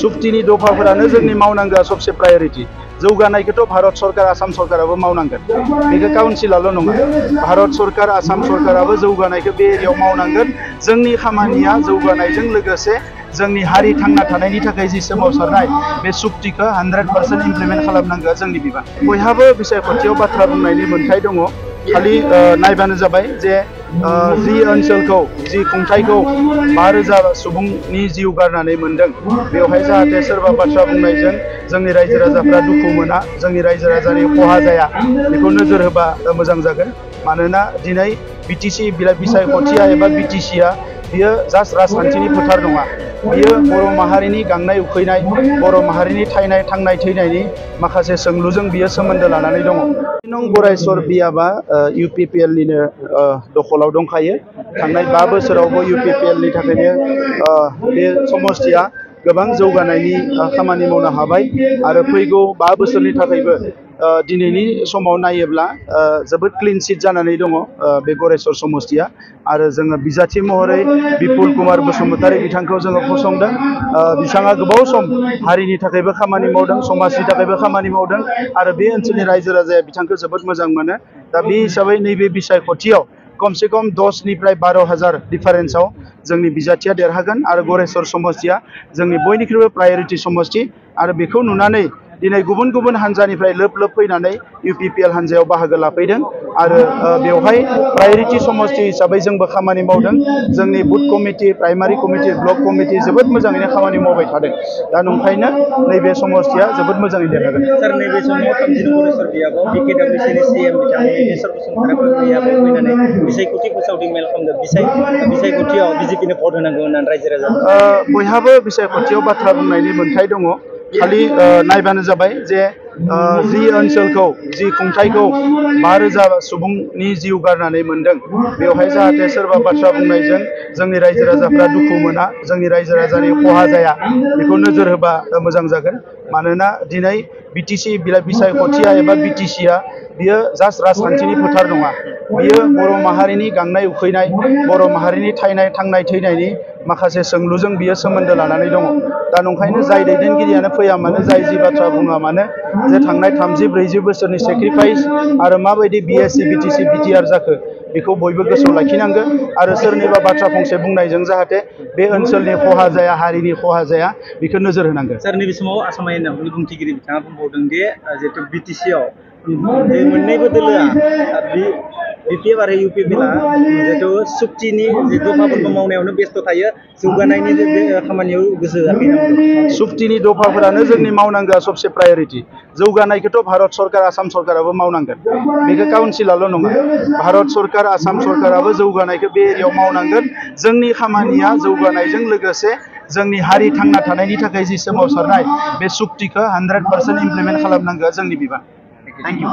सुक्तिनि दफाफोरानो जोंनि मावनांगौआ सबसे प्रायोरिटी। जौगानायखौथ' भारत सरकार आसाम सरकाराबो मावनांगोन। बेखौ काउन्सिलाल' नङा, भारत सरकार आसाम सरकाराबो जौगानायखौ बे एरियायाव मावनांगोन। जोंनि खामानिया जौगानायजों लोगोसे जोंनि हारि थांना थानायनि थाखाय जि सोमावसारनाय बे सुक्तिखौ 100% इमप्लिमेन्ट खालामनांगौआ जोंनि बिबान। बयहाबो बिसायख'थियाव बाथ्रा बुंनायनि मोन्थाय दङ। खालि नायबानो जाबाय जे जि ओनसोलखौ जि खुंथायखौ 5000 सुबुंनि जिउ गारनानै मोनदों, बेवहाय जाहाथे सोरबा बाथ्रा बुंनायजों जोंनि रायजो राजाफ्रा दुखु मोना, जोंनि रायजो राजानि खहा जाया, बेखौ नोजोर होबा मोजां जागोन। मानोना दिनै बिटिसि बिसायख'थिया एबा बिटिसिआ बियो जास्ट राजखान्थिनि फोथार नङा, बियो बर' माहारिनि गांनाय उखैनाय, बर' माहारिनि थांनाय थैनायनि माखासे सोंलुजों बियो सोमोन्दो लानानै दङ। नों गरायसर बियाबा UPPLनिनो दखलाव दंखायो। थांनाय 5 बोसोरावबो UPPLनि थाखायनो बे समष्टिया गोबां जौगानायनि खामानि मावनो हाबाय आरो फैगौ 5 बोसोरनि थाखायबो दिनैनि समाव नायोब्ला जोबोद क्लीन चिट जानानै दङ बे गरायसर समष्टिया। आरो जोङो बिजाथि महरै बिपुल कुमार बसुमतारी बिथांखौ जोङो फसंदों। बिथाङा गोबाव सम हारिनि थाखायबो खामानि मावदों, समाजनि थाखायबो खामानि मावदों आरो बे ओनसोलनि रायजो राजाया बिथांखौ जोबोद मोजां मोनो। दा बे हिसाबै नैबे बिसायख'थियाव कमसे कम 10 निफ्राय 12,000 डिफारेन्सआव जोंनि बिजाथिया देरहागोन आरो गरायसर समष्टिया जोंनि बयनिख्रुइबो प्रायोरिटी समष्टि। आरो बेखौ नुनानै दिनै गुबुन गुबुन हान्जानिफ्राय लोब फैनानै UPPL हान्जायाव बाहागो लाफैदों आरो बेवहाय प्रायोरिटी समष्टि हिसाबै जोंबो खामानि मावदों। जोंनि booth committee, primary committee, block committee जोबोद मोजाङैनो खामानि मावबाय थादों। दा नंखायनो नैबे समष्टिया जोबोद मोजाङै देरहागोन। सर, नैबे समाव 30 गरायसर बियाबाव BKWCनि CM बिथांमोननि बिसर बसुमतारीया फैनानै बिसायख'थि फोसावदिं मेल खालामदों। बिसायख'थियाव BJPनो भट होनांगौ होननानै रायजो राजा बयहाबो बिसायख'थियाव बाथ्रा बुंनायनि मोन्थाय दङ। खालि नायबानो जाबाय जे जि ओनसोलखौ जि खुंथायखौ 5000 सुबुंनि जिउ गारनानै मोनदों, बेवहाय जाहाथे सोरबा बाथ्रा बुंनायजों जोंनि रायजो राजाफ्रा दुखु मोना, जोंनि रायजो राजानि खहा जाया, बेखौ नोजोर होबा मोजां जागोन। मानोना दिनै बिटिसि बिसायख'थिया एबा बिटिसिआ बियो जास्ट राजखान्थिनि फोथार नङा, बियो बर' माहारिनि गांनाय उखैनाय, बर' माहारिनि थांनाय थैनायनि माखासे सोंलुजों बियो सोमोन्दो लानानै दङ। दा नंखायनो जाय दैदेनगिरियानो फैया मानो, जाय जि बाथ्रा बुङा मानो, जे थांनाय 30-40 बोसोरनि सेक्रिफाइस आरो माबायदि BSc BTC BTR जाखो बेखौ बयबो गोसोआव लाखिनांगोन आरो सोरनिबा बाथ्रा फंसे बुंनायजों जाहाथे बे ओनसोलनि खहा जाया, हारिनि खहा जाया, बेखौ नोजोर होनांगोन। सर, नैबे समाव आसाम आयेन नेमनि बुंथिगिरि बिथाङा बुंबावदों दि जिहेतु BTCआव मोन्नैबो दोलोआ BPF आरो UPPLआ जिहेतु सुक्तिनि जि दफाफोरखौ मावनायावनो बेस्थ' थायो, जौगानायनि खामानियाव गोसो होआखै। सुक्तिनि दफाफोरानो जोंनि मावनांगौआ सबसे प्रायोरिटी। जौगानायखौथ' भारत सरकार आसाम सरकाराबो मावनांगोन। बेखौ काउन्सिलाल' नङा, भारत सरकार आसाम सरकाराबो जौगानायखौ बे एरियायाव मावनांगोन। जोंनि खामानिया जौगानायजों लोगोसे जोंनि हारि थांना थानायनि थाखाय जि सोमावसारनाय बे सुक्तिखौ 100% इमप्लिमेन्ट खालामनांगौआ जोंनि बिबान। Thank you.